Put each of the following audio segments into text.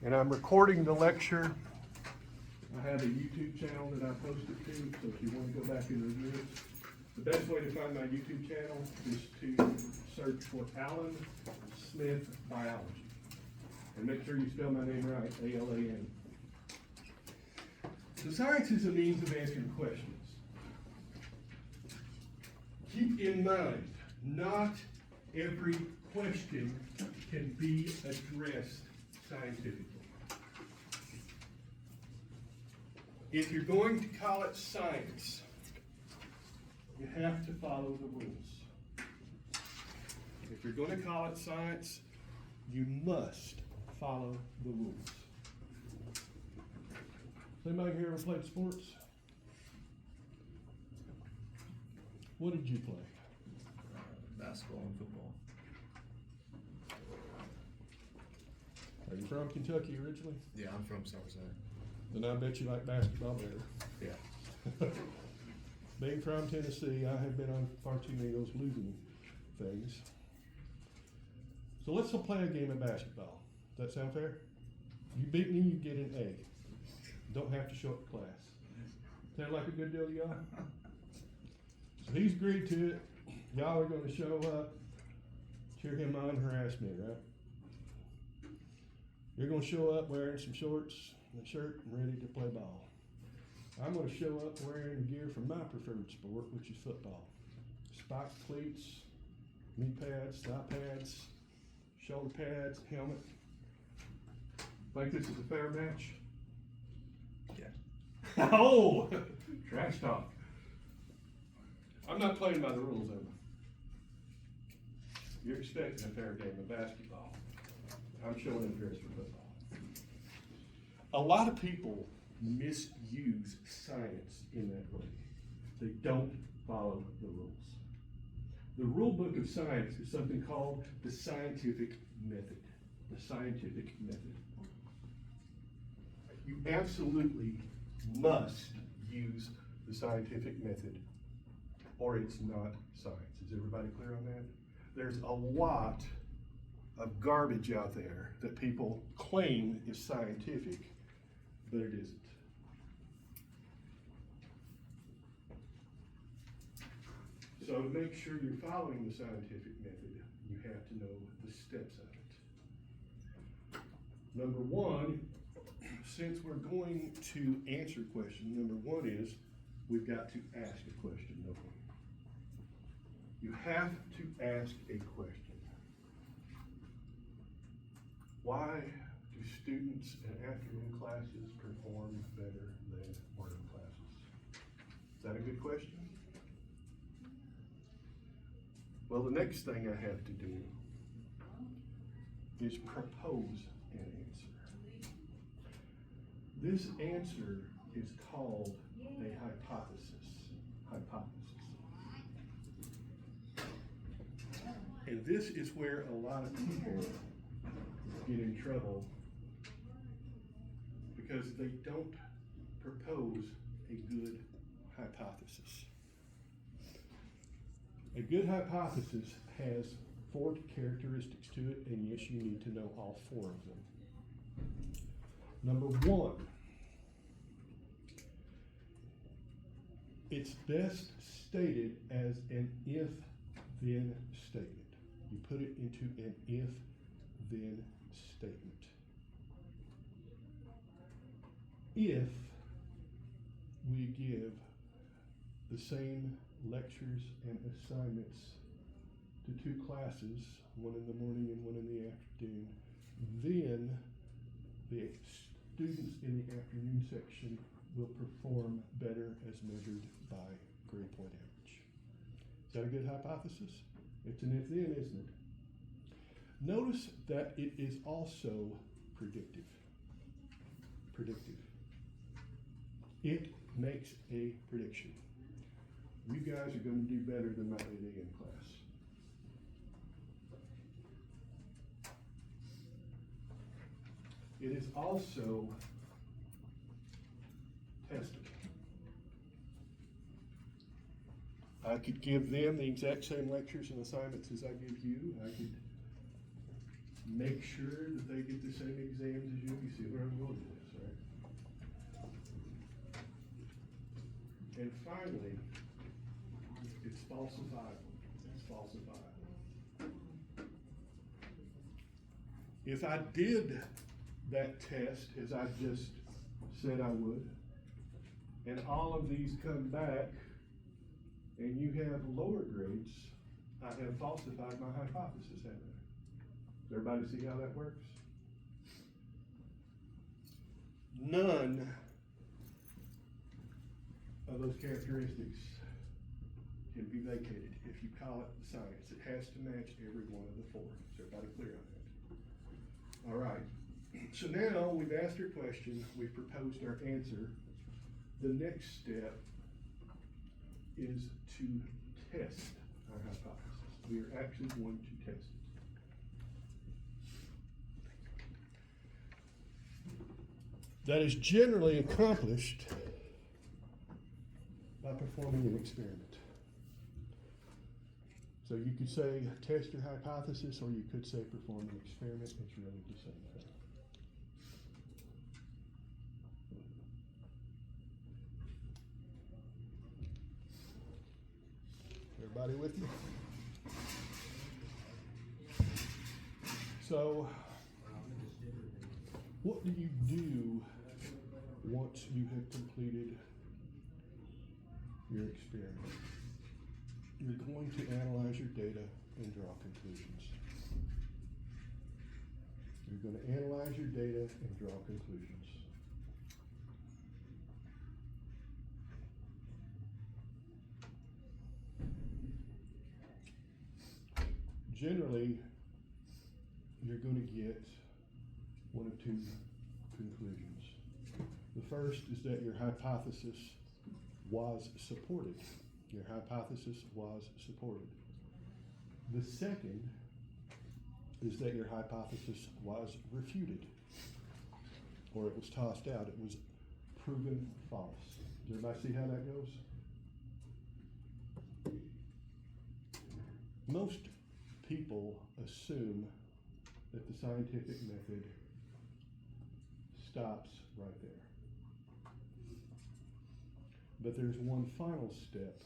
And I'm recording the lecture. I have a YouTube channel that I post it to, so if you want to go back and review it, the best way to find my YouTube channel is to search for Alan Smith Biology. And make sure you spell my name right, A-L-A-N. So science is a means of answering questions. Keep in mind, not every question can be addressed scientifically. If you're going to call it science, you have to follow the rules. If you're going to call it science, you must follow the rules. Has anybody here ever played sports? What did you play? Basketball and football. Are you from Kentucky originally? Yeah, I'm from Somerset. Then I bet you like basketball better. Yeah. Being from Tennessee, I have been on far too many of those losing things. So let's play a game of basketball. Does that sound fair? You beat me, you get an A. Don't have to show up to class. Sound like a good deal to y'all? So he's agreed to it. Y'all are going to show up, cheer him on, harass me, right? You're going to show up wearing some shorts and a shirt and ready to play ball. I'm going to show up wearing gear from my preferred sport, which is football. Spiked cleats, knee pads, thigh pads, shoulder pads, helmet. Think this is a fair match? Yeah. Oh, trash talk. I'm not playing by the rules, Emma. You're expecting a fair game of basketball. I'm showing interest for football. A lot of people misuse science in that way. They don't follow the rules. The rule book of science is something called the scientific method. The scientific method. You absolutely must use the scientific method, or it's not science. Is everybody clear on that? There's a lot of garbage out there that people claim is scientific, but it isn't. So to make sure you're following the scientific method, you have to know the steps of it. Number one, since we're going to answer questions, number one is we've got to ask a question, don't we? You have to ask a question. Why do students in afternoon classes perform better than morning classes? Is that a good question? Well, the next thing I have to do is propose an answer. This answer is called a hypothesis. Hypothesis. And this is where a lot of people get in trouble because they don't propose a good hypothesis. A good hypothesis has 4 characteristics to it, and yes, you need to know all 4 of them. Number 1, it's best stated as an if-then statement. You put it into an if-then statement. If we give the same lectures and assignments to 2 classes, one in the morning and one in the afternoon, then the students in the afternoon section will perform better as measured by grade point average. Is that a good hypothesis? It's an if-then, isn't it? Notice that it is also predictive. Predictive. It makes a prediction. You guys are going to do better than my 8 a.m. class. It is also tested. I could give them the exact same lectures and assignments as I give you. I could make sure that they get the same exams as you. You see falsifiable. It's falsifiable. If I did that test as I just said I would, and all of these come back, and you have lower grades, I have falsified my hypothesis, haven't I? Does everybody see how that works? None of those characteristics can be vacated if you call it science. It has to match every one of the four. Is everybody clear on that? All right. So now we've asked our question, we've proposed our answer. The next step is to test our hypothesis. We are actually going to test it. That is generally accomplished by performing an experiment. So you could say test your hypothesis, or you could say perform an experiment. It's really the same thing. Everybody with me? So, what do you do once you have completed your experiment? You're going to analyze your data and draw conclusions. You're going to analyze your data and draw conclusions. Generally, you're going to get one of two conclusions. The first is that your hypothesis was supported. Your hypothesis was supported. The second is that your hypothesis was refuted, or it was tossed out. It was proven false. Does everybody see how that goes? Most people assume that the scientific method stops right there. But there's one final step.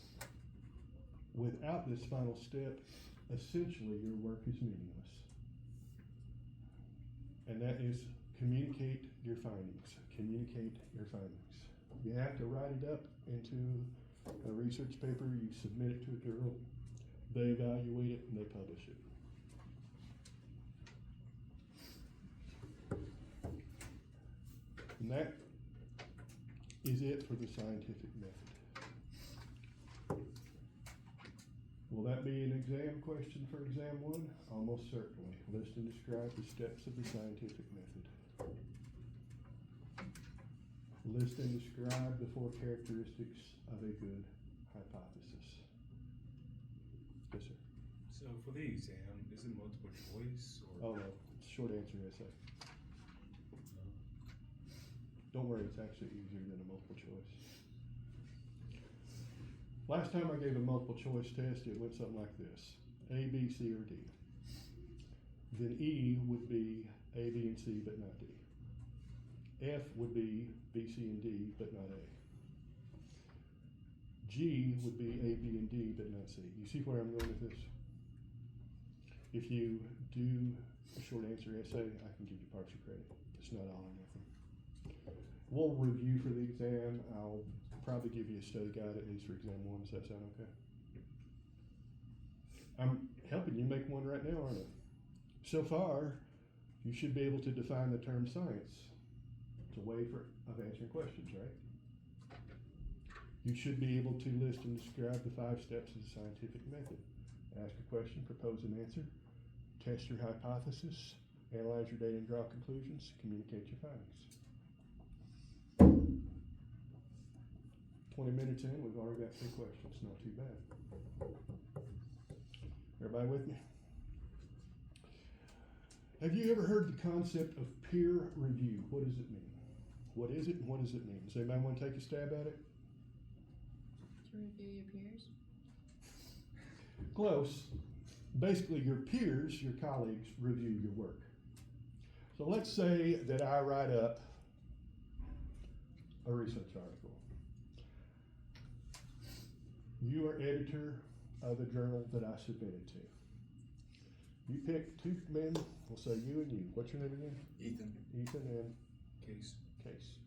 Without this final step, essentially your work is meaningless. And that is communicate your findings. Communicate your findings. You have to write it up into a research paper, you submit it to a journal, they evaluate it, and they publish it. And that is it for the scientific method. Will that be an exam question for exam 1? Almost certainly. List and describe the steps of the scientific method. List and describe the 4 characteristics of a good hypothesis. Yes, sir. So for the exam, is it multiple choice or? Oh no, short answer essay. Don't worry, it's actually easier than a multiple choice. Last time I gave a multiple choice test, it went something like this: A, B, C, or D. Then E would be A, B, and C, but not D. F would be B, C, and D, but not A. G would be A, B, and D, but not C. You see where I'm going with this? If you do a short answer essay, I can give you partial credit. It's not all or nothing. We'll review for the exam. I'll probably give you a study guide at least for exam 1. Does that sound okay? I'm helping you make one right now, aren't I? So far, you should be able to define the term science. It's a way of answering questions, right? You should be able to list and describe the 5 steps of the scientific method. Ask a question, propose an answer, test your hypothesis, analyze your data and draw conclusions, communicate your findings. 20 minutes in, we've already got 3 questions. Not too bad. Everybody with me? Have you ever heard the concept of peer review? What does it mean? What is it and what does it mean? Does anybody want to take a stab at it? To review your peers? Close. Basically, your peers, your colleagues, review your work. So let's say that I write up a research article. You are editor of the journal that I submitted to. You pick two men, we'll say you and you. What's your name again? Ethan. Ethan and Case. Case.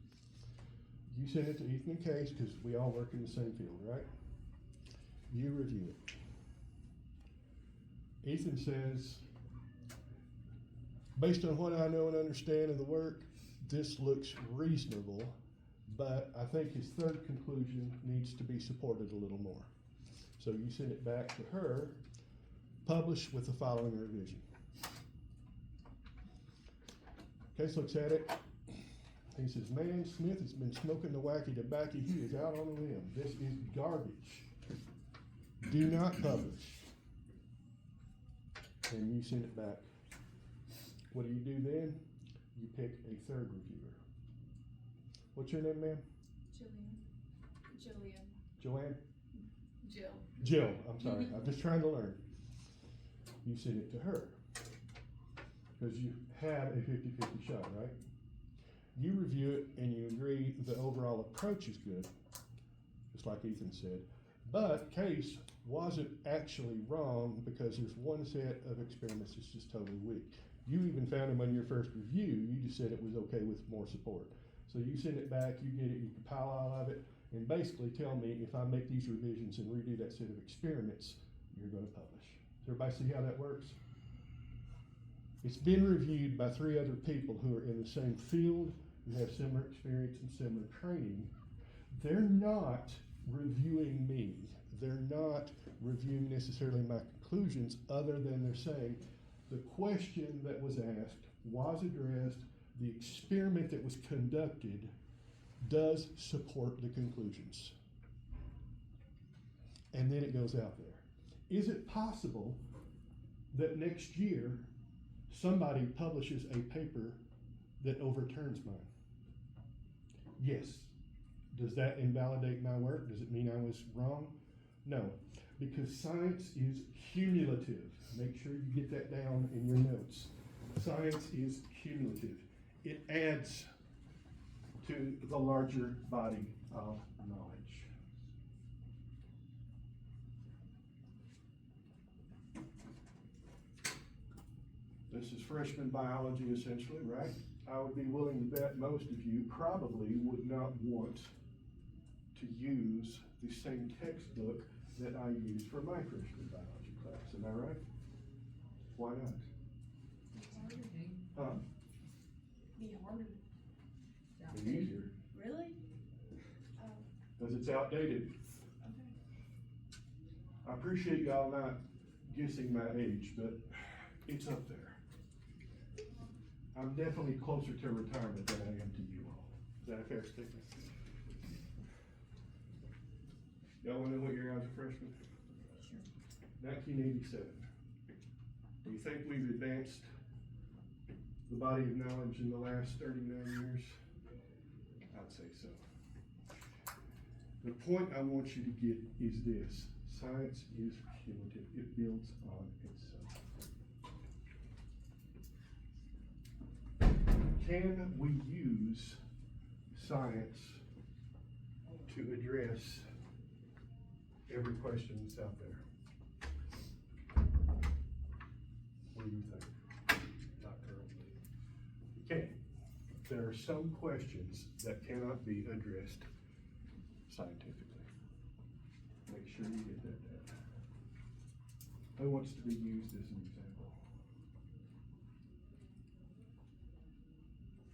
You send it to Ethan and Case because we all work in the same field, right? You review it. Ethan says, based on what I know and understand of the work, this looks reasonable, but I think his third conclusion needs to be supported a little more. So you send it back to her, published with the following revision. Case looks at it. He says, man, Smith has been smoking the wacky tobacco. He is out on a limb. This is garbage. Do not publish. And you send it back. What do you do then? You pick a third reviewer. What's your name, ma'am? Jillian. Joanne? Jill. Jill, I'm sorry. I'm just trying to learn. You send it to her. Because you have a 50-50 shot, right? You review it and you agree the overall approach is good, just like Ethan said. But Case wasn't actually wrong because there's one set of experiments that's just totally weak. You even found him on your first review. You just said it was okay with more support. So you send it back, you get it, you compile all of it, and basically tell me if I make these revisions and redo that set of experiments, you're going to publish. Does everybody see how that works? It's been reviewed by 3 other people who are in the same field, who have similar experience and similar training. They're not reviewing me. They're not reviewing necessarily my conclusions, other than they're saying the question that was asked was addressed, the experiment that was conducted does support the conclusions. And then it goes out there. Is it possible that next year somebody publishes a paper that overturns mine? Yes. Does that invalidate my work? Does it mean I was wrong? No, because science is cumulative. Make sure you get that down in your notes. Science is cumulative. It adds to the larger body of knowledge. This is freshman biology essentially, right? I would be willing to bet most of you probably would not want to use the same textbook that I used for my freshman biology class. Am I right? Why not? Huh? Be harder. Be easier. Really? Oh, Because it's outdated. okay. I appreciate y'all not guessing my age, but it's up there. I'm definitely closer to retirement than I am to you all. Is that a fair statement? Y'all wanna know what year I was a freshman? Sure. 1987. Do you think we've advanced the body of knowledge in the last 39 years? I'd say so. The point I want you to get is this: science is cumulative. It builds on itself. Can we use science to address every question that's out there? What do you think? Not currently. You can't. There are some questions that cannot be addressed scientifically. Make sure you get that down. Who wants to be used as an example?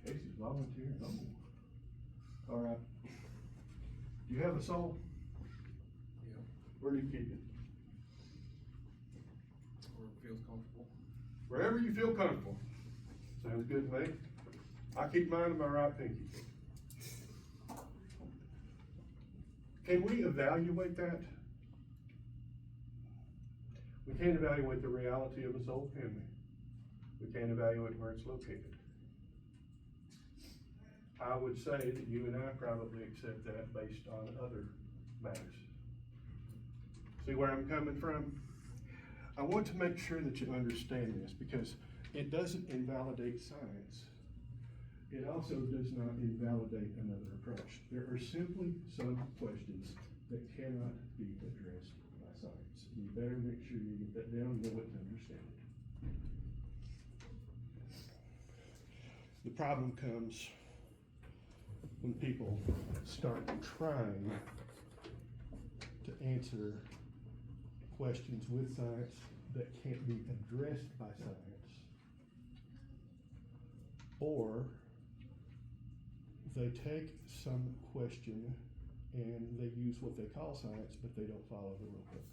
Casey's volunteering. Oh. All right. Do you have a soul? Yeah. Where do you keep it? Or feels comfortable. Wherever you feel comfortable. Sounds good to me. I keep mine in my right pinky. Can we evaluate that? We can't evaluate the reality of a soul, can we? We can't evaluate where it's located. I would say that you and I probably accept that based on other matters. See where I'm coming from? I want to make sure that you understand this, because it doesn't invalidate science. It also does not invalidate another approach. There are simply some questions that cannot be addressed by science. You better make sure you get that down and know it and understand it. The problem comes when people start trying to answer questions with science that can't be addressed by science, or they take some question and they use what they call science, but they don't follow the rule book.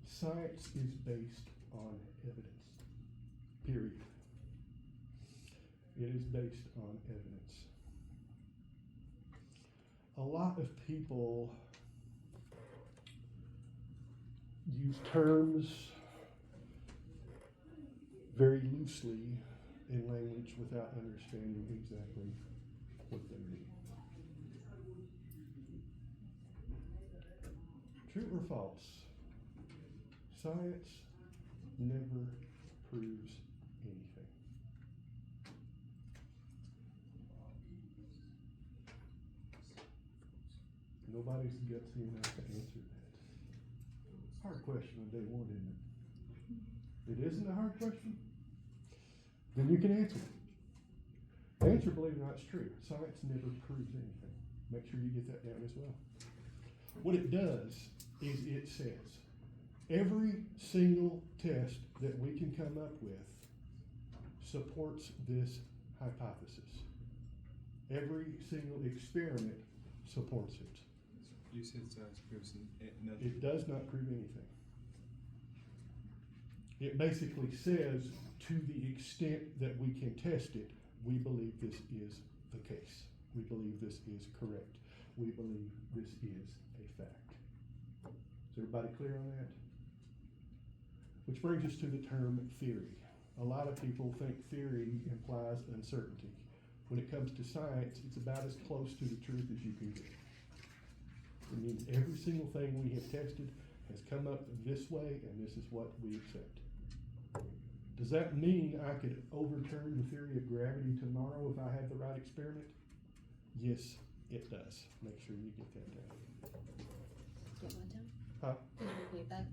Science is based on evidence, period. It is based on evidence. A lot of people use terms very loosely in language without understanding exactly what they mean. True or false? Science never proves anything. Nobody's gutsy enough to answer that. Hard question on day one, isn't it? It isn't a hard question? Then you can answer it. Answer, believe it or not, is true. Science never proves anything. Make sure you get that down as well. What it does is it says every single test that we can come up with supports this hypothesis. Every single experiment supports it. You said science proves nothing. It does not prove anything. It basically says, to the extent that we can test it, we believe this is the case. We believe this is correct. We believe this is a fact. Is everybody clear on that? Which brings us to the term theory. A lot of people think theory implies uncertainty. When it comes to science, it's about as close to the truth as you can get. It means every single thing we have tested has come up this way, and this is what we accept. Does that mean I could overturn the theory of gravity tomorrow if I had the right experiment? Yes, it does. Make sure you get that down. Get one down? Huh? Can you repeat that?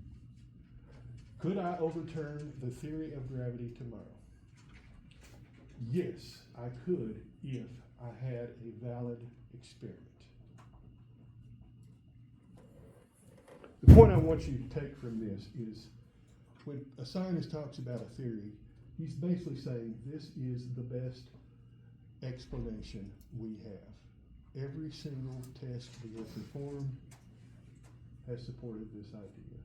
Could I overturn the theory of gravity tomorrow? Yes, I could if I had a valid experiment. The point I want you to take from this is when a scientist talks about a theory, he's basically saying this is the best explanation we have. Every single test we have performed has supported this idea.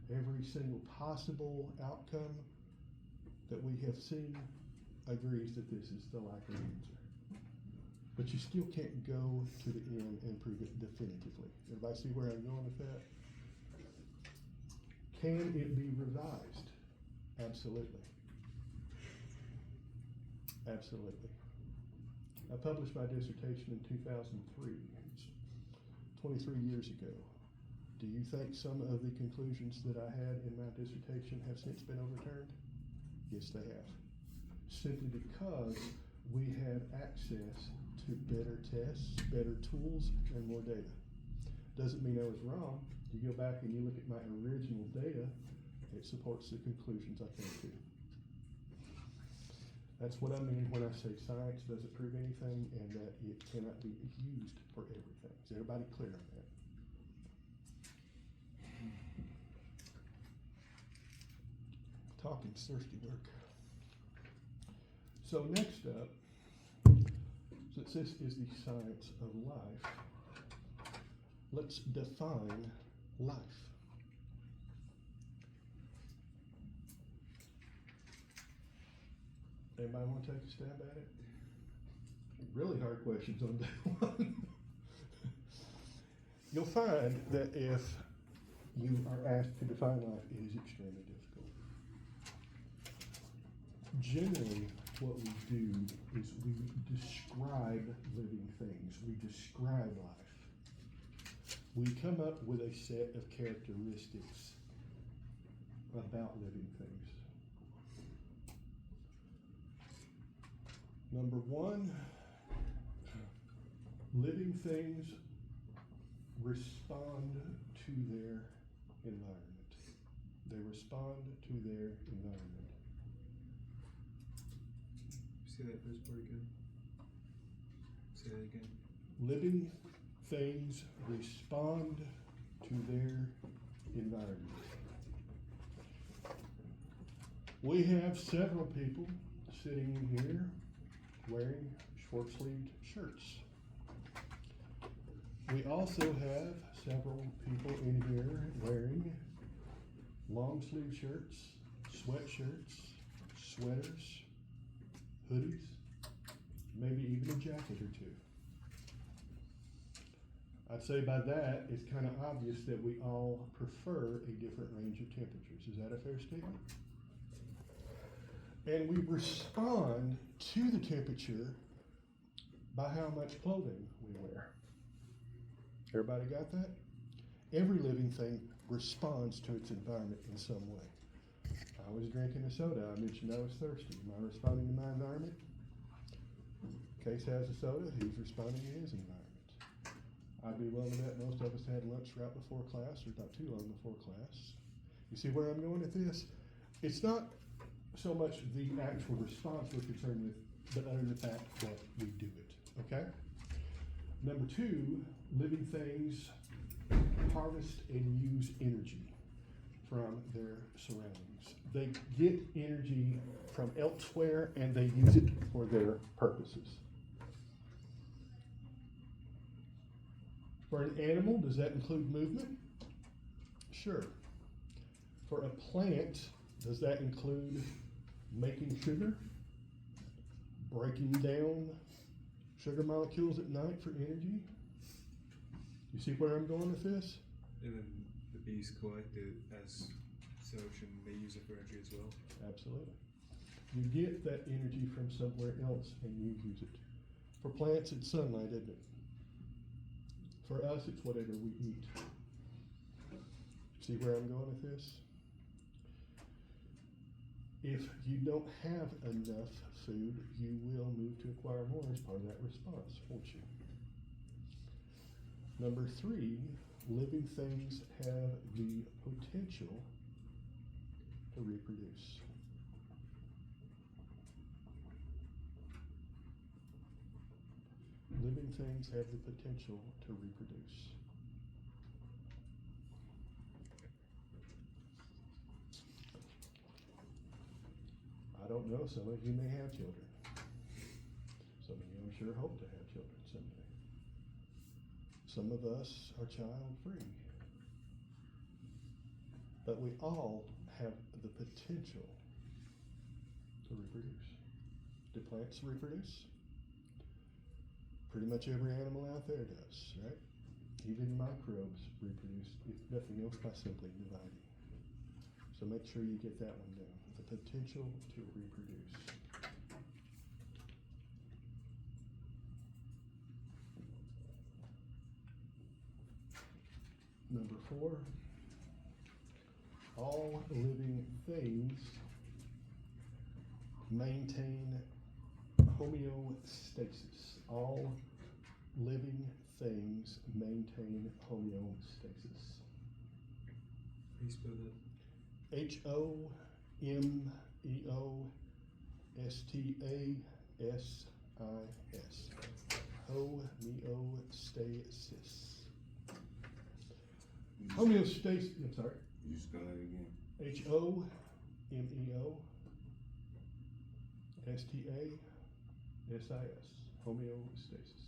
Every single possible outcome that we have seen agrees that this is the likely answer. But you still can't go to the end and prove it definitively. Everybody see where I'm going with that? Can it be revised? Absolutely. Absolutely. I published my dissertation in 2003. It's 23 years ago. Do you think some of the conclusions that I had in my dissertation have since been overturned? Yes, they have. Simply because we have access to better tests, better tools, and more data. Doesn't mean I was wrong. You go back and you look at my original data, it supports the conclusions I came to. That's what I mean when I say science doesn't prove anything and that it cannot be used for everything. Is everybody clear on that? Talking's thirsty work. So next up, since this is the science of life, let's define life. Anybody want to take a stab at it? Really hard questions on day one. You'll find that if you are asked to define life, it is extremely difficult. Generally, what we do is we describe living things. We describe life. We come up with a set of characteristics about living things. Number one, living things respond to their environment. They respond to their environment. Say that first part again. Say that again. Living things respond to their environment. We have several people sitting in here wearing short-sleeved shirts. We also have several people in here wearing long-sleeve shirts, sweatshirts, sweaters, hoodies, maybe even a jacket or two. I'd say by that, it's kind of obvious that we all prefer a different range of temperatures. Is that a fair statement? And we respond to the temperature by how much clothing we wear. Everybody got that? Every living thing responds to its environment in some way. I was drinking a soda. I mentioned I was thirsty. Am I responding to my environment? Case has a soda. He's responding to his environment. I'd be willing to bet most of us had lunch right before class or not too long before class. You see where I'm going with this? It's not so much the actual response we're concerned with, but other than the fact that we do it, okay? Number two, living things harvest and use energy from their surroundings. They get energy from elsewhere and they use it for their purposes. For an animal, does that include movement? Sure. For a plant, does that include making sugar? Breaking down sugar molecules at night for energy? You see where I'm going with this? And then the bees collect it as such, and they use it for energy as well. Absolutely. You get that energy from somewhere else and you use it. For plants, it's sunlight, isn't it? For us, it's whatever we eat. See where I'm going with this? If you don't have enough food, you will move to acquire more as part of that response, won't you? Number three, living things have the potential to reproduce. Living things have the potential to reproduce. I don't know, some of you may have children. Some of you, I'm sure, hope to have children someday. Some of us are child-free. But we all have the potential to reproduce. Do plants reproduce? Pretty much every animal out there does, right? Even microbes reproduce, if nothing else, by simply dividing. So make sure you get that one down. The potential to reproduce. Number four, all living things maintain homeostasis. All living things maintain homeostasis. How do you spell that? Homeostasis. Homeostasis. Homeostasis, I'm sorry. You spell it again. Homeostasis. Homeostasis.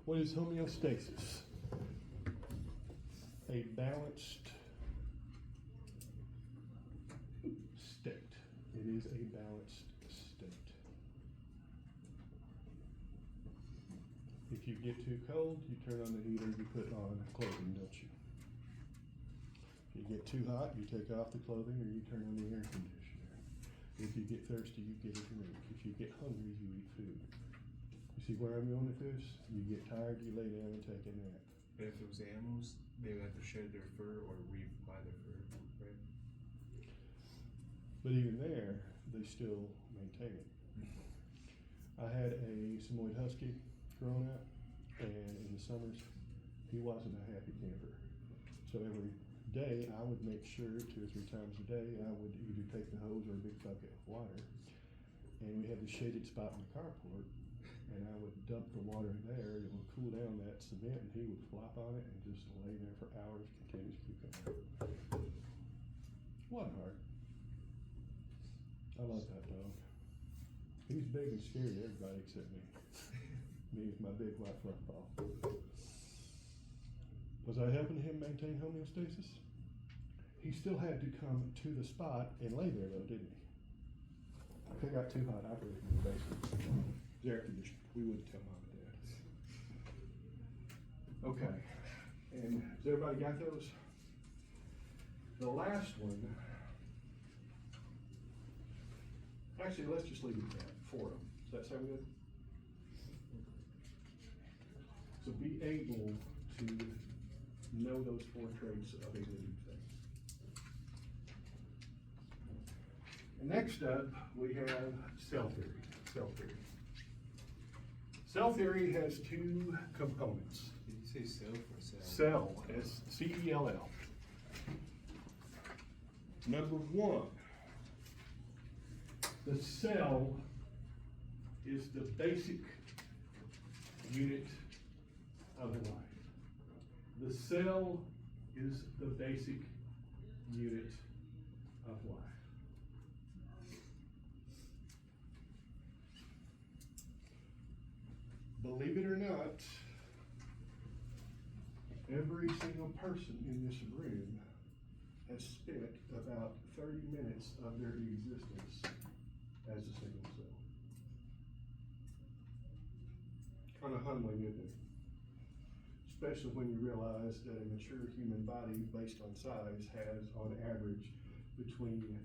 What is homeostasis? A balanced state. It is a balanced state. If you get too cold, you turn on the heater, you put on clothing, don't you? If you get too hot, you take off the clothing or you turn on the air conditioner. If you get thirsty, you get a drink. If you get hungry, you eat food. You see where I'm going with this? You get tired, you lay down and take a nap. But if it was animals, they would have to shed their fur or rebuy their fur, right? But even there, they still maintain it. I had a Samoyed Husky growing up, and in the summers, he wasn't a happy camper. So every day, I would make sure 2 or 3 times a day, I would either take the hose or a big bucket of water. And we had the shaded spot in the carport, and I would dump the water there, it would cool down that cement, and he would flop on it and just lay there for hours, continuously going. Wasn't hard. I love that dog. He's big and scary to everybody except me. Me with my big white fluff ball. Was I helping him maintain homeostasis? He still had to come to the spot and lay there though, didn't he? If it got too hot, I put him in the basement. It's air conditioned. We wouldn't tell mom and dad. Okay. And has everybody got those? The last one. Actually, let's just leave it at that. 4 of them. Does that sound good? So be able to know those 4 traits of a living thing. And next up, we have cell theory. Cell theory. Cell theory has 2 components. Did you say cell or cell? Cell, S-C-E-L-L. Number 1, the cell is the basic unit of life. The cell is the basic unit of life. Believe it or not, every single person in this room has spent about 30 minutes of their existence as a single cell. Kind of humbling, isn't it? Especially when you realize that a mature human body, based on size, has on average between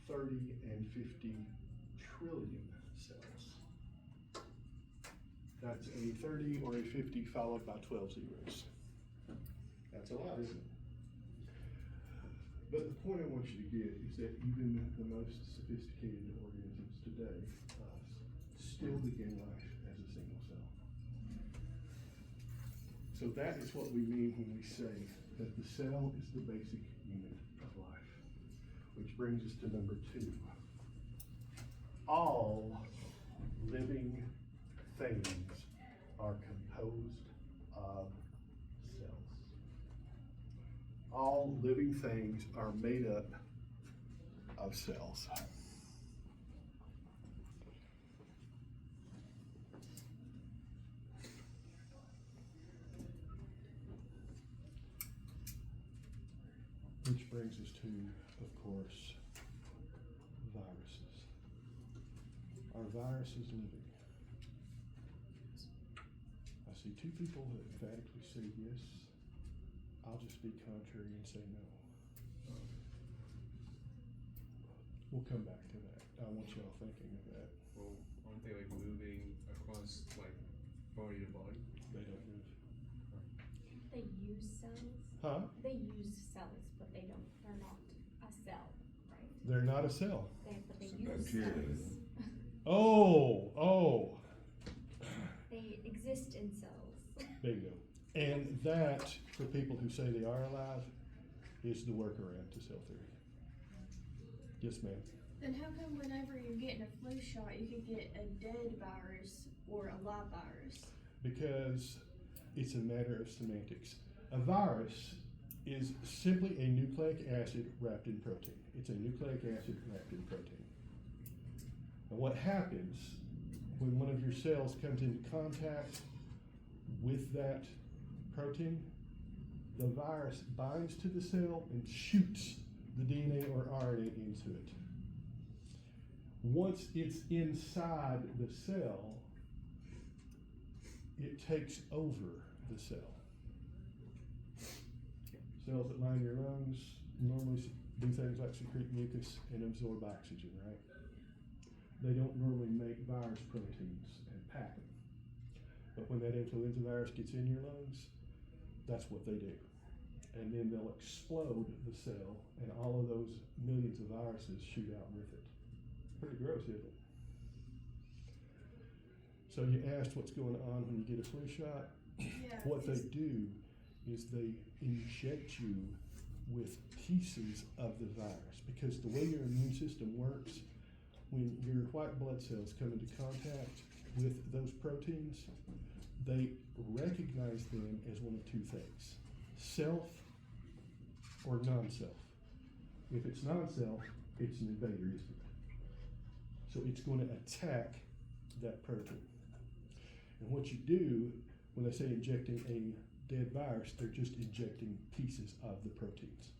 30 and 50 trillion cells. That's a 30 or a 50 followed by 12 zeros. That's a lot, isn't it? But the point I want you to get is that even the most sophisticated organisms today still begin life as a single cell. So that is what we mean when we say that the cell is the basic unit of life. Which brings us to number 2. All living things are composed of cells. All living things are made up of cells. Which brings us to, of course, viruses. Are viruses living? I see 2 people that emphatically say yes. I'll just be contrary and say no. We'll come back to that. I want y'all thinking of that. Well, aren't they like moving across like body to body? They don't move. They use cells. Huh? They use cells, but they're not a cell, right? They're not a cell. But they Some use bacteria. cells. Oh. They exist in cells. Bingo. And that, for people who say they are alive, is the workaround to cell theory. Yes, ma'am. Then how come whenever you're getting a flu shot, you could get a dead virus or a live virus? Because it's a matter of semantics. A virus is simply a nucleic acid wrapped in protein. It's a nucleic acid wrapped in protein. And what happens when one of your cells comes into contact with that protein, the virus binds to the cell and shoots the DNA or RNA into it. Once it's inside the cell, it takes over the cell. Cells that line your lungs normally do things like secrete mucus and absorb oxygen, right? They don't normally make virus proteins and pack them. But when that influenza virus gets in your lungs, that's what they do. And then they'll explode the cell, and all of those millions of viruses shoot out with it. Pretty gross, isn't it? So you asked what's going on when you get a flu shot. Yeah. What they do is they inject you with pieces of the virus, because the way your immune system works, when your white blood cells come into contact with those proteins, they recognize them as one of two things: self or non-self. If it's non-self, it's an invader, isn't it? So it's going to attack that protein. And what you do when they say injecting a dead virus, they're just injecting pieces of the proteins.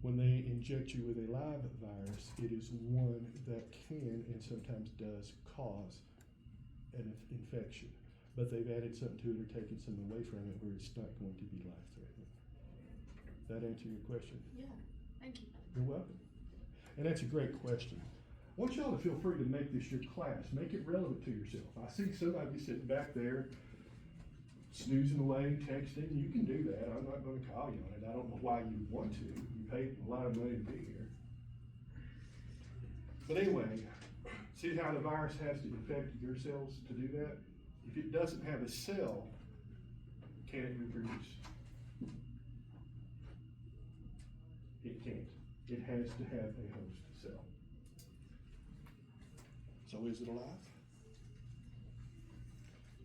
When they inject you with a live virus, it is one that can and sometimes does cause an infection. But they've added something to it or taken something away from it where it's not going to be life-threatening. That answer your question? Yeah, thank you. You're welcome. And that's a great question. I want y'all to feel free to make this your class. Make it relevant to yourself. I see some of you sitting back there snoozing away, texting. You can do that. I'm not going to call you on it. I don't know why you want to. You paid a lot of money to be here. But anyway, see how the virus has to infect your cells to do that? If it doesn't have a cell, can it reproduce? It can't. It has to have a host cell. So is it alive?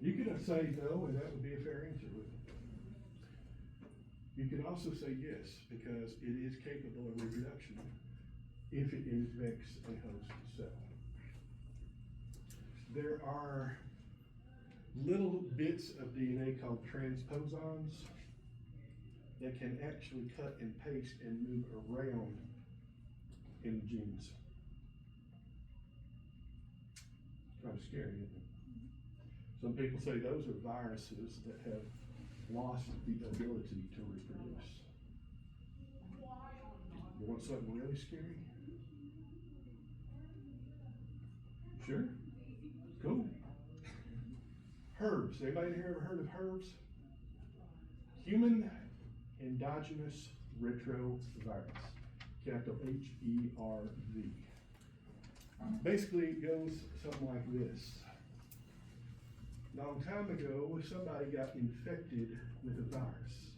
You could say no, and that would be a fair answer, wouldn't it? You could also say yes, because it is capable of reproduction if it infects a host cell. There are little bits of DNA called transposons that can actually cut and paste and move around in the genes. Kind of scary, isn't it? Some people say those are viruses that have lost the ability to reproduce. You want something really scary? Sure? Cool. Herbs. Anybody here ever heard of herbs? Human endogenous retrovirus. Capital HERV. Basically, it goes something like this. Long time ago, somebody got infected with a virus.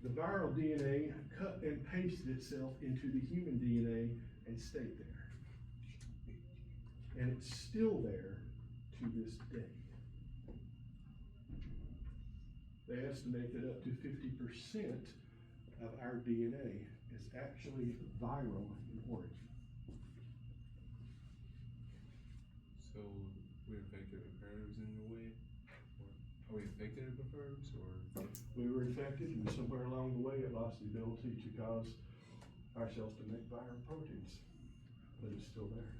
The viral DNA cut and pasted itself into the human DNA and stayed there. And it's still there to this day. They estimate that up to 50% of our DNA is actually viral in origin. So we're infected with herbs in a way? Or are we infected with herbs, or? We were infected, and somewhere along the way it lost the ability to cause our cells to make viral proteins. But it's still there.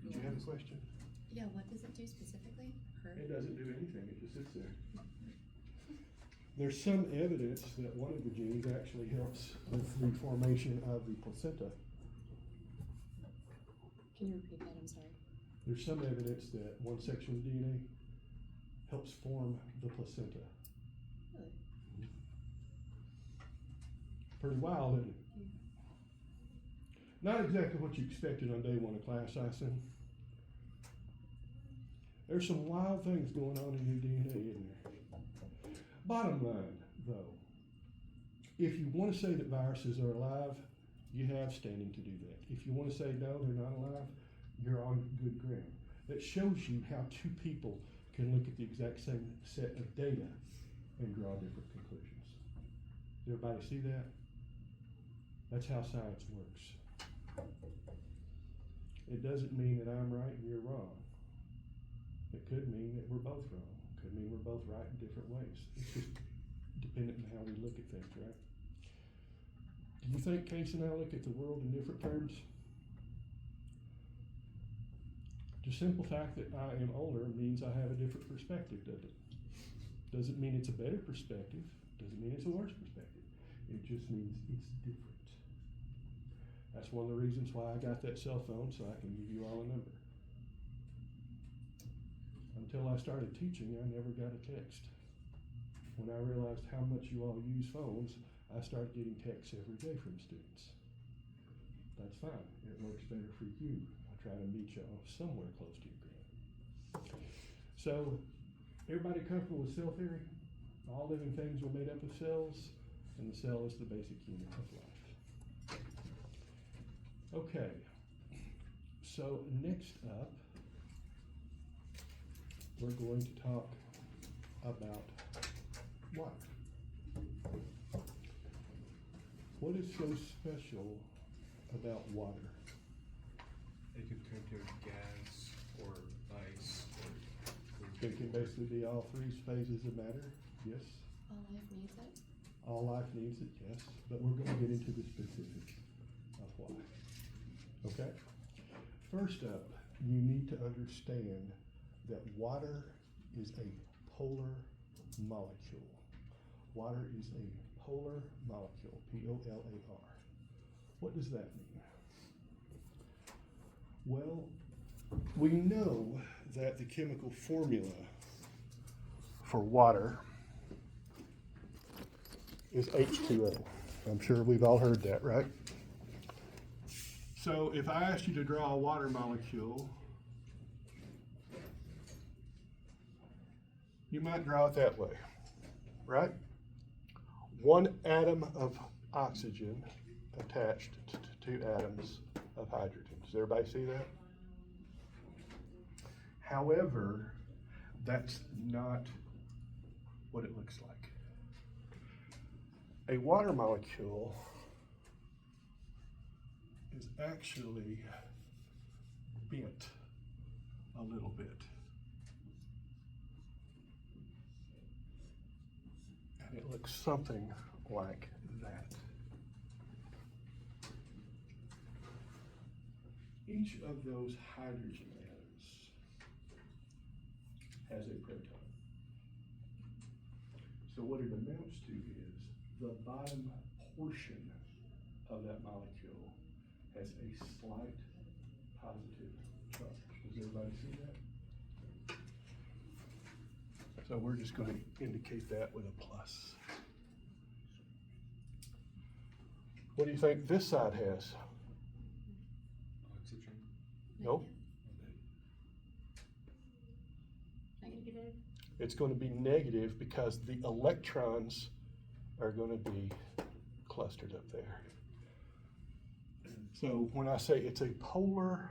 Did you have a question? Yeah, what does it do specifically? It doesn't do anything, it just sits there. There's some evidence that one of the genes actually helps with the formation of the placenta. Can you repeat that? I'm sorry. There's some evidence that one section of DNA helps form the placenta. Really? Pretty wild, isn't it? Yeah. Not exactly what you expected on day one of class, I assume. There's some wild things going on in your DNA, isn't there? Bottom line, though, if you want to say that viruses are alive, you have standing to do that. If you want to say no, they're not alive, you're on good ground. That shows you how two people can look at the exact same set of data and draw different conclusions. Does everybody see that? That's how science works. It doesn't mean that I'm right and you're wrong. It could mean that we're both wrong. It could mean we're both right in different ways. It's just dependent on how we look at things, right? Do you think Casey and I look at the world in different terms? The simple fact that I am older means I have a different perspective, doesn't it? Doesn't mean it's a better perspective. Doesn't mean it's a worse perspective. It just means it's different. That's one of the reasons why I got that cell phone, so I can give you all a number. Until I started teaching, I never got a text. When I realized how much you all use phones, I started getting texts every day from students. That's fine. It works better for you. I try to meet you all somewhere close to your grade. So, everybody comfortable with cell theory? All living things are made up of cells, and the cell is the basic unit of life. Okay, so next up, we're going to talk about water. What is so special about water? It can turn to gas or ice or It can basically be all three phases of matter, yes. All life needs it. All life needs it, yes, but we're gonna get into the specifics of why. Okay? First up, you need to understand that water is a polar molecule. Water is a polar molecule, P-O-L-A-R. What does that mean? Well, we know that the chemical formula for water is H2O. I'm sure we've all heard that, right? So if I asked you to draw a water molecule, you might draw it that way, right? One atom of oxygen attached to two atoms of hydrogen. Does everybody see that? However, that's not what it looks like. A water molecule is actually bent a little bit. And it looks something like that. Each of those hydrogen atoms has a proton. So what it amounts to is the bottom portion of that molecule has a slight positive charge. Does everybody see that? So we're just going to indicate that with a plus. What do you think this side has? oxygen. Nope. Negative. It's going to be negative because the electrons are going to be clustered up there. So when I say it's a polar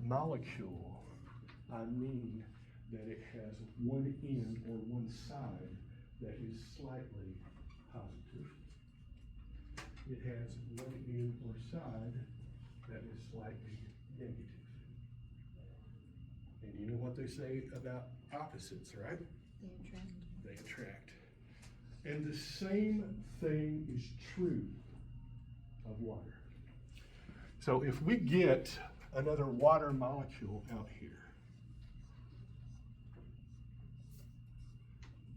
molecule, I mean that it has one end or one side that is slightly positive. It has one end or side that is slightly negative. And you know what they say about opposites, right? They attract. They attract. And the same thing is true of water. So if we get another water molecule out here,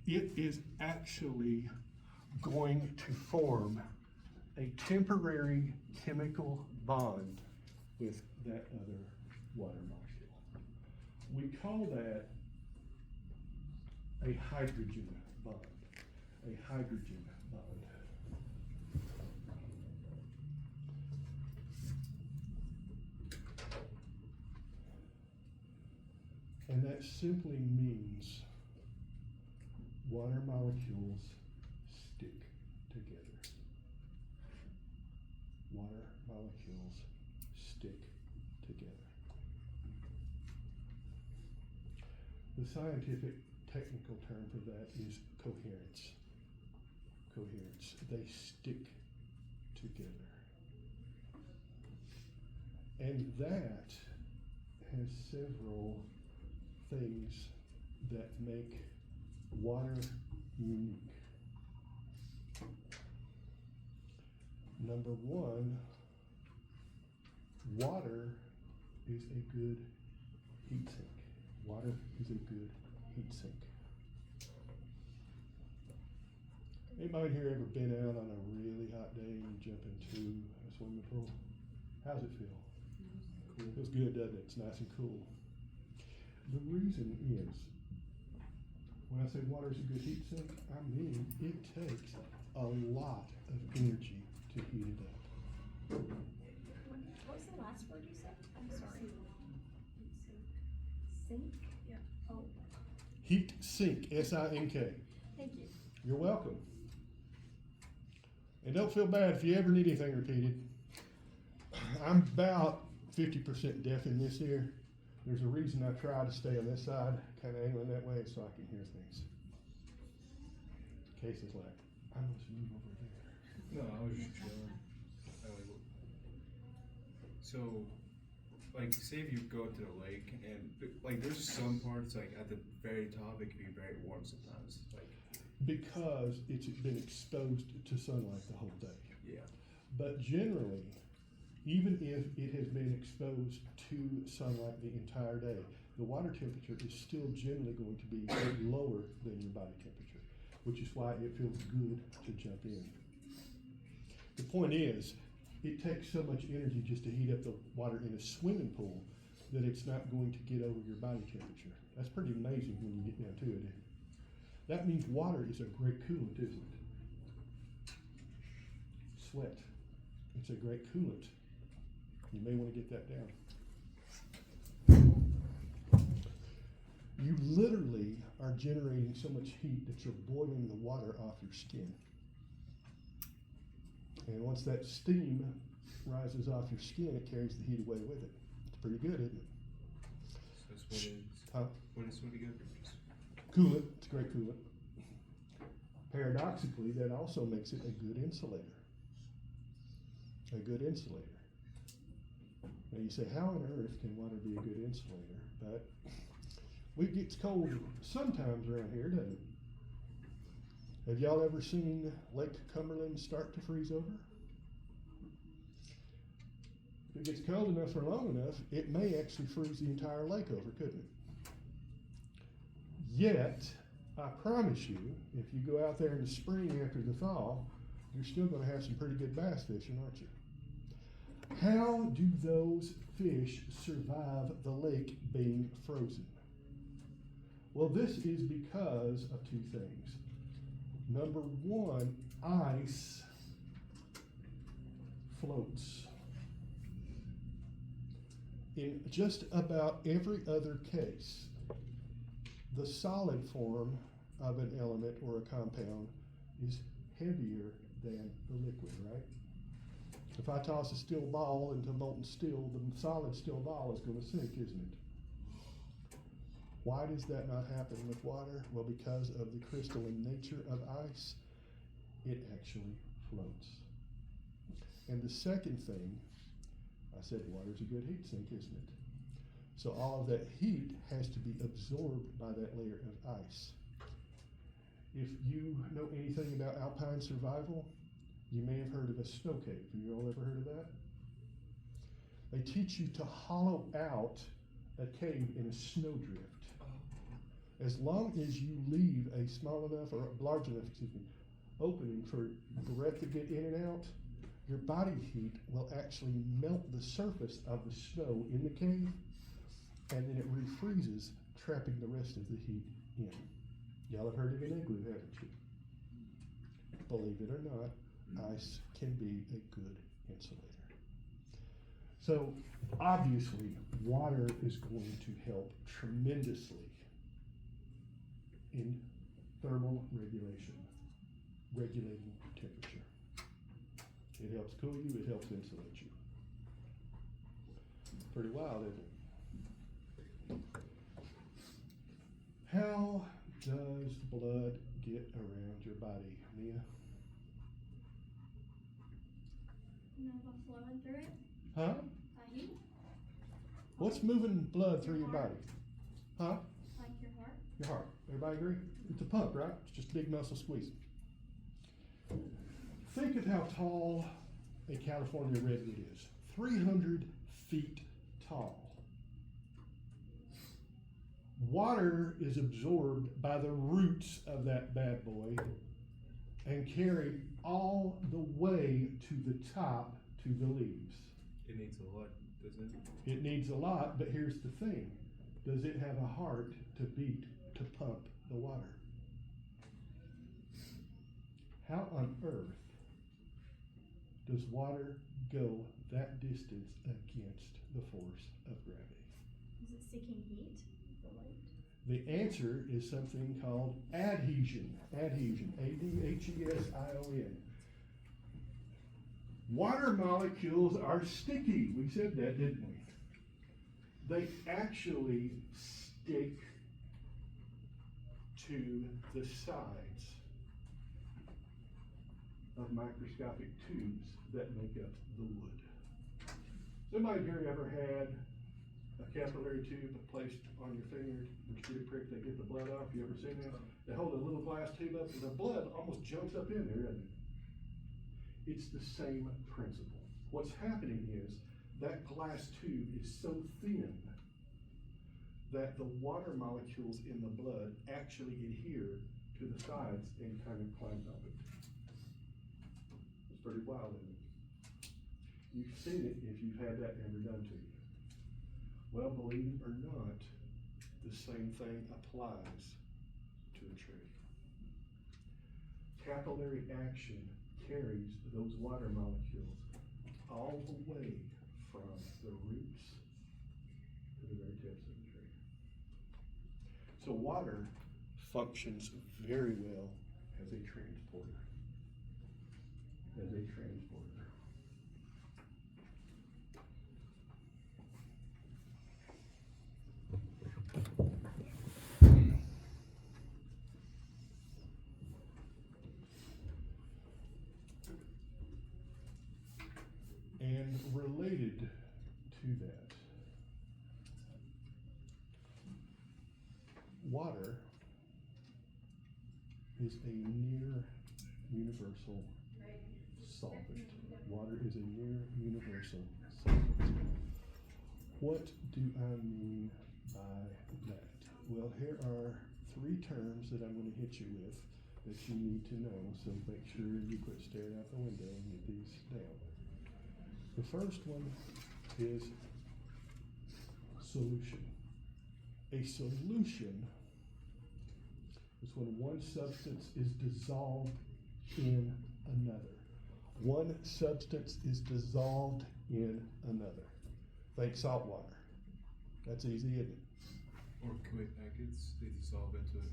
it is actually going to form a temporary chemical bond with that other water molecule. We call that a hydrogen bond. A hydrogen bond. And that simply means water molecules stick together. Water molecules stick together. The scientific technical term for that is coherence. Coherence. They stick together. And that has several things that make water unique. Number one, water is a good heat sink. Water is a good heat sink. Anybody here ever been out on a really hot day and you jump into a swimming pool? How's it feel? Cool. It feels good, doesn't it? It's nice and cool. The reason is, when I say water is a good heat sink, I mean it takes a lot of energy to heat it up. What was the last word you said? I'm sorry. Sink? Yeah. Oh, Heat sink, S-I-N-K. thank you. You're welcome. And don't feel bad if you ever need anything repeated. I'm about 50% deaf in this ear. There's a reason I try to stay on this side, kind of angling that way so I can hear things. Casey's like, I must move over there. No, I was just chilling. I like, so, like, say if you go to the lake and, like, there's some parts, like, at the very top, it can be very warm sometimes. Like, Because it's been exposed to sunlight the whole day. yeah. But generally, even if it has been exposed to sunlight the entire day, the water temperature is still generally going to be lower than your body temperature, which is why it feels good to jump in. The point is, it takes so much energy just to heat up the water in a swimming pool that it's not going to get over your body temperature. That's pretty amazing when you get down to it. That means water is a great coolant, isn't it? Sweat. It's a great coolant. You may want to get that down. You literally are generating so much heat that you're boiling the water off your skin. And once that steam rises off your skin, it carries the heat away with it. It's pretty good, isn't it? So that's what is, Huh? what is what again? Coolant. It's a great coolant. Paradoxically, that also makes it a good insulator. A good insulator. Now you say, how on earth can water be a good insulator? But it gets cold sometimes around here, doesn't it? Have y'all ever seen Lake Cumberland start to freeze over? If it gets cold enough for long enough, it may actually freeze the entire lake over, couldn't it? Yet, I promise you, if you go out there in the spring after the thaw, you're still going to have some pretty good bass fishing, aren't you? How do those fish survive the lake being frozen? Well, this is because of two things. Number one, ice floats. In just about every other case, the solid form of an element or a compound is heavier than the liquid, right? If I toss a steel ball into molten steel, the solid steel ball is going to sink, isn't it? Why does that not happen with water? Well, because of the crystalline nature of ice, it actually floats. And the second thing, I said water's a good heat sink, isn't it? So all of that heat has to be absorbed by that layer of ice. If you know anything about alpine survival, you may have heard of a snow cave. Have you all ever heard of that? They teach you to hollow out a cave in a snowdrift. As long as you leave a small enough or large enough, opening for breath to get in and out, your body heat will actually melt the surface of the snow in the cave, and then it refreezes, trapping the rest of the heat in. Y'all have heard of an igloo, haven't you? Believe it or not, ice can be a good insulator. So obviously, water is going to help tremendously in thermal regulation, regulating temperature. It helps cool you, it helps insulate you. Pretty wild, isn't it? How does blood get around your body, Mia? By flowing through it, Huh? by heat, What's moving blood through your body? Huh? like your heart. Your heart. Everybody agree? It's a pump, right? It's just a big muscle squeeze. Think of how tall a California redwood is. 300 feet tall. Water is absorbed by the roots of that bad boy and carried all the way to the top to the leaves. It needs a lot, doesn't it? It needs a lot, but here's the thing. Does it have a heart to beat to pump the water? How on earth does water go that distance against the force of gravity? Is it seeking heat? The light? The answer is something called adhesion. Adhesion. A-D-H-E-S-I-O-N. Water molecules are sticky. We said that, didn't we? They actually stick to the sides of microscopic tubes that make up the wood. Somebody here ever had a capillary tube placed on your finger, which get a prick, they get the blood off? You ever seen that? They hold a little glass tube up and the blood almost jumps up in there, doesn't it? It's the same principle. What's happening is that glass tube is so thin that the water molecules in the blood actually adhere to the sides and kind of climb up it. It's pretty wild, isn't it? You've seen it if you've had that ever done to you. Well, believe it or not, the same thing applies to a tree. Capillary action carries those water molecules all the way from the roots to the very tips of the tree. So water functions very well as a transporter. As a transporter. And related to that, water is a near universal solvent. Water is a near universal solvent. What do I mean by that? Well, here are 3 terms that I'm going to hit you with that you need to know, so make sure you quit staring out the window and get these down. The first one is solution. A solution is when one substance is dissolved in another. One substance is dissolved in another. Think salt water. That's easy, isn't it? Or Kool packets, they dissolve into it.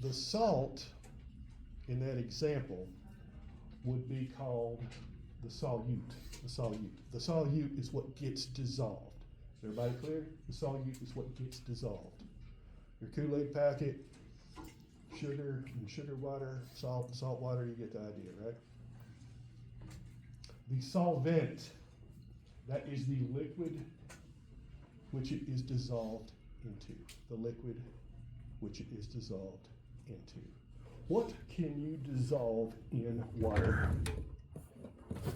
The salt in that example would be called the solute. The solute. The solute is what gets dissolved. Is everybody clear? The solute is what gets dissolved. Your Kool-Aid packet, sugar and sugar water, salt and salt water, you get the idea, right? The solvent, that is the liquid which it is dissolved into. The liquid which it is dissolved into. What can you dissolve in water? Cotton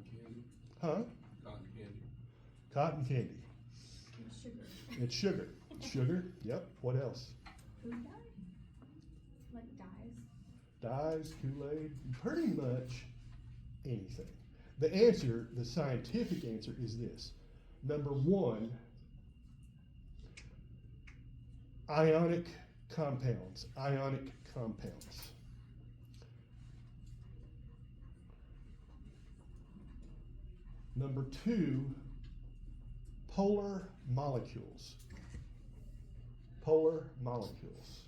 candy. Huh? Cotton candy. Cotton candy. Sugar. It's sugar. Sugar, yep. What else? Food dye? Like dyes? Dyes, Kool-Aid, pretty much anything. The answer, the scientific answer is this. Number 1, ionic compounds. Ionic compounds. Number 2, polar molecules. Polar molecules.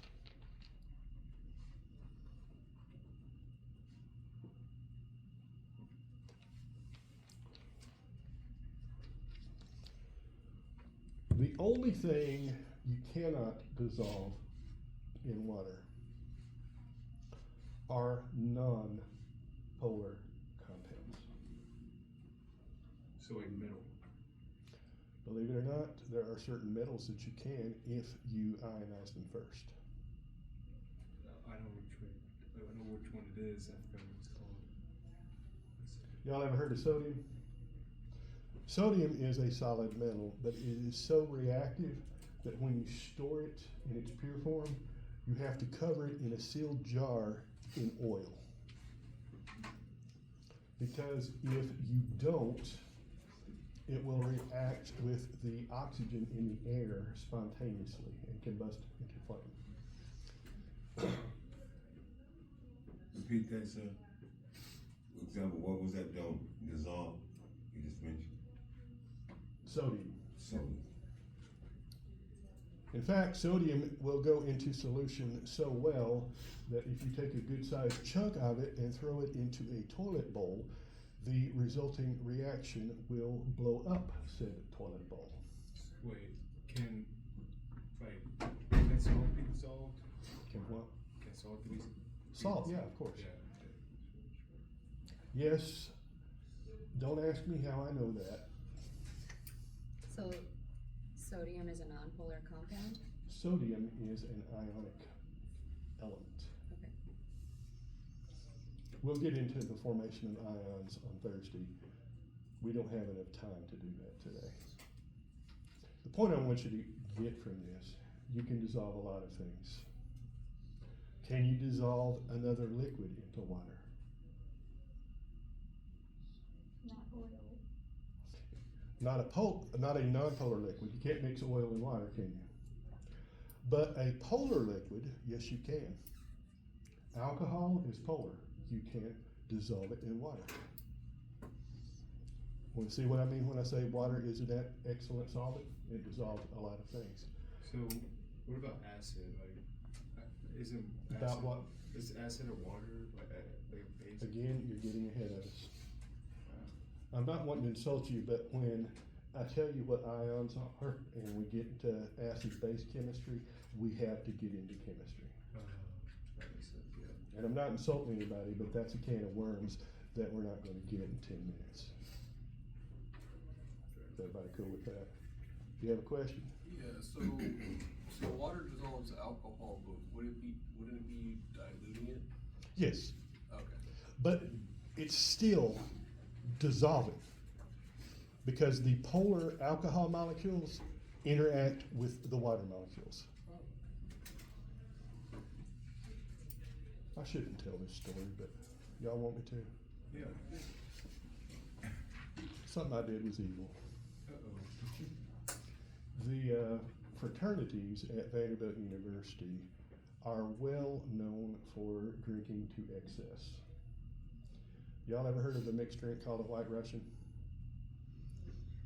The only thing you cannot dissolve in water are non-polar compounds. So like metal. Believe it or not, there are certain metals that you can if you ionize them first. I know which one it is. I forgot what it's called. Y'all ever heard of sodium? Sodium is a solid metal, but it is so reactive that when you store it in its pure form, you have to cover it in a sealed jar in oil. Because if you don't, it will react with the oxygen in the air spontaneously and combust into flame. Repeat that, sir. For example, what was that don't dissolve you just mentioned? Sodium. So, In fact, sodium will go into solution so well that if you take a good sized chunk of it and throw it into a toilet bowl, the resulting reaction will blow up said toilet bowl. Wait, can salt be dissolved? Can what? Can salt be? Salt, yeah, of course. Yeah. Yes, don't ask me how I know that. So sodium is a nonpolar compound? Sodium is an ionic element. Okay. We'll get into the formation of ions on Thursday. We don't have enough time to do that today. The point I want you to get from this, you can dissolve a lot of things. Can you dissolve another liquid into water? Not oil. Not a non-polar liquid. You can't mix oil and water, can you? But a polar liquid, yes you can. Alcohol is polar. You can't dissolve it in water. Want to see what I mean when I say water is an excellent solvent? It dissolves a lot of things. So, what about acid? Isn't About acid, what? Is acid or water like a base? Again, you're getting ahead of us. I'm not wanting to insult you, but when I tell you what ions are and we get into acid-base chemistry, we have to get into chemistry. That makes sense. Yeah. And I'm not insulting anybody, but that's a can of worms that we're not going to get in 10 minutes. Is everybody cool with that? Do you have a question? Yeah, so water dissolves alcohol, but wouldn't it be diluting it? Yes, Okay. but it's still dissolving because the polar alcohol molecules interact with the water molecules. I shouldn't tell this story, but y'all want me to? Yeah. Something I did was evil. Uh-oh. The fraternities at Vanderbilt University are well known for drinking to excess. Y'all ever heard of the mixed drink called a White Russian?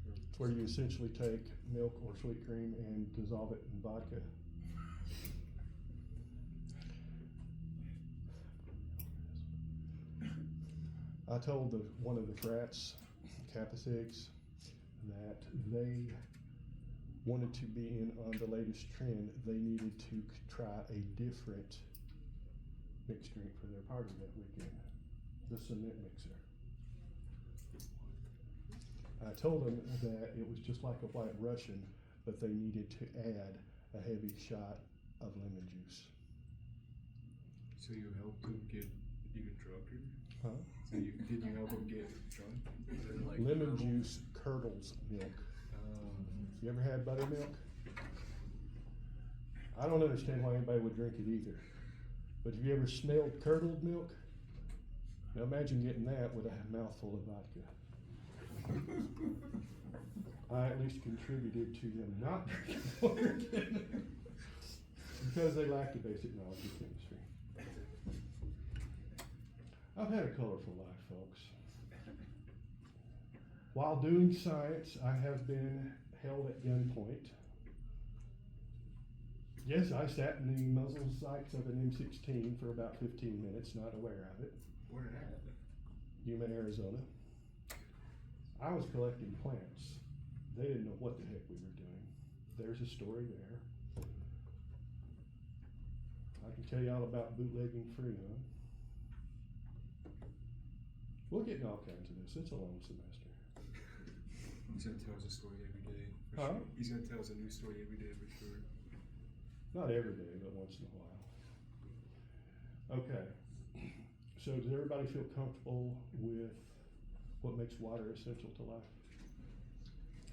It's where you essentially take milk or sweet cream and dissolve it in vodka. I told one of the frats, Kappa Sigs, that they wanted to be in on the latest trend. They needed to try a different mixed drink for their party that weekend, the cement mixer. I told them that it was just like a White Russian, but they needed to add a heavy shot of lemon juice. So you helped them get even drunker? Huh? So did you help them get drunk? Like Lemon juice curdles milk. You ever had buttermilk? I don't understand why anybody would drink it either. But have you ever smelled curdled milk? Now imagine getting that with a mouthful of vodka. I at least contributed to them not drinking water because they lacked the basic knowledge of chemistry. I've had a colorful life, folks. While doing science, I have been held at gunpoint. Yes, I sat in the muzzle sights of an M16 for about 15 minutes, not aware of it. Where at? Yuma, Arizona. I was collecting plants. They didn't know what the heck we were doing. There's a story there. I can tell you all about bootlegging Freon. We'll get in all kinds of this. It's a long semester. He's gonna tell us a story every day. For Huh? sure. He's gonna tell us a new story every day for sure. Not every day, but once in a while. Okay. So does everybody feel comfortable with what makes water essential to life?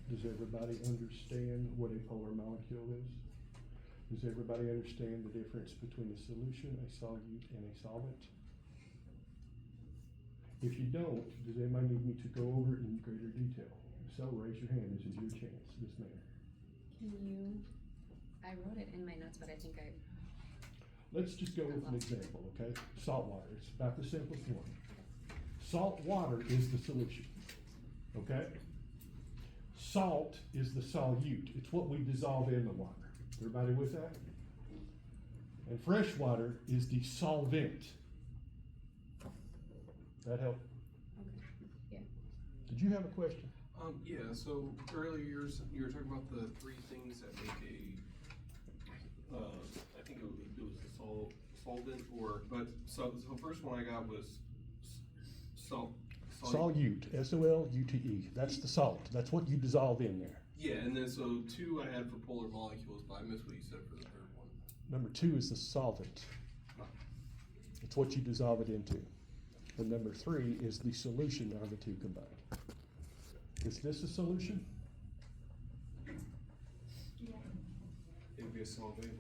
Does everybody understand what a polar molecule is? Does everybody understand the difference between a solution, a solute, and a solvent? If you don't, does anybody need me to go over it in greater detail? If so, raise your hand. This is your chance. Yes, ma'am. Can you, I wrote it in my notes, but I think Let's just go with an example, okay? Salt water, it's about the simplest one. Salt water is the solution, okay? Salt is the solute. It's what we dissolve in the water. Everybody with that? And fresh water is the solvent. That help? Yeah. Did you have a question? Yeah, so earlier you were talking about the three things that make I think it was a solvent so first one I got was salt. Solute, S-O-L-U-T-E. That's the salt. That's what you dissolve in there. Yeah, and then so two I had for polar molecules, but I missed what you said for the third one. Number 2 is the solvent. It's what you dissolve it into. And number 3 is the solution of the two combined. Is this a solution? Yeah. It would be a solvent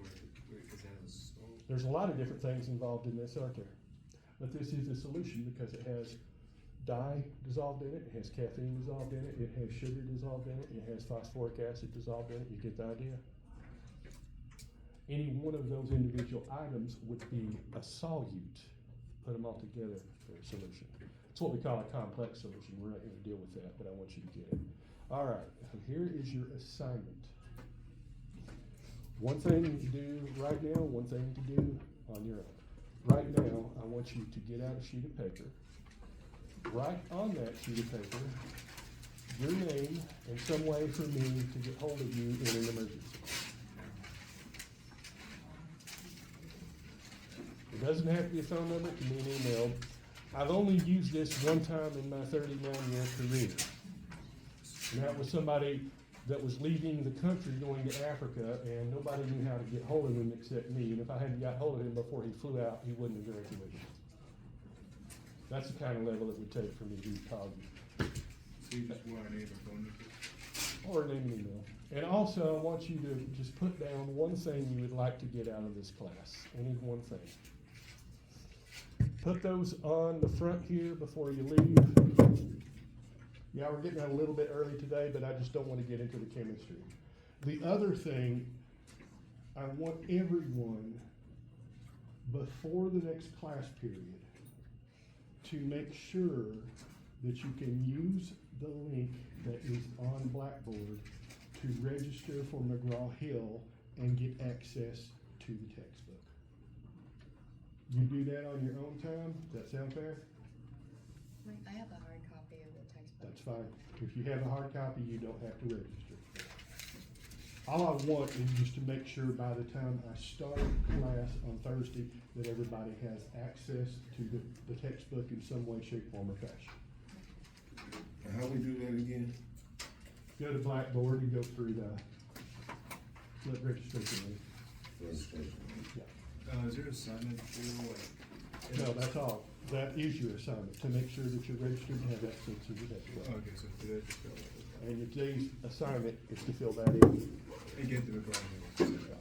because it has a salt. There's a lot of different things involved in this, aren't there? But this is a solution because it has dye dissolved in it, it has caffeine dissolved in it, it has sugar dissolved in it, it has phosphoric acid dissolved in it. You get the idea? Any one of those individual items would be a solute. Put them all together for a solution. It's what we call a complex solution. We're not going to deal with that, but I want you to get it. All right, so here is your assignment. One thing to do right now, one thing to do on your own. Right now, I want you to get out a sheet of paper. Write on that sheet of paper your name and some way for me to get hold of you in an emergency. It doesn't have to be a phone number, it can be an email. I've only used this one time in my 39-year career. And that was somebody that was leaving the country going to Africa, and nobody knew how to get hold of him except me. And if I hadn't got hold of him before he flew out, he wouldn't have graduated. That's the kind of level it would take for me to call you. So you just want a name and phone number? Or name and email. And also, I want you to just put down one thing you would like to get out of this class. Any one thing. Put those on the front here before you leave. Yeah, we're getting out a little bit early today, but I just don't want to get into the chemistry. The other thing, I want everyone, before the next class period, to make sure that you can use the link that is on Blackboard to register for McGraw-Hill and get access to the textbook. You do that on your own time? Does that sound fair? I have a hard copy of the textbook. That's fine. If you have a hard copy, you don't have to register. All I want is just to make sure by the time I start class on Thursday that everybody has access to the textbook in some way, shape, form, or fashion. And how we do that again? Go to Blackboard and go through the registration. Registration. Yeah. Is there an assignment due, like? No, that's all. That is your assignment, to make sure that you're registered and have access to the textbook. Okay, so today just fill it. And your today's assignment is to fill that in. And get to the McGraw-Hill. Yeah.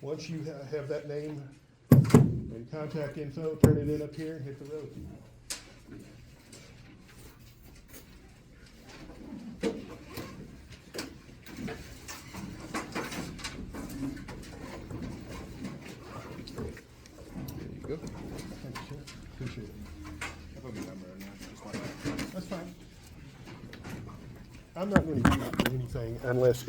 Once you have that name and contact info, turn it in up here and hit the road key. There you go. Thank you, sir. Appreciate it. I put my number in there, just my name. That's fine. I'm not going to use it for anything unless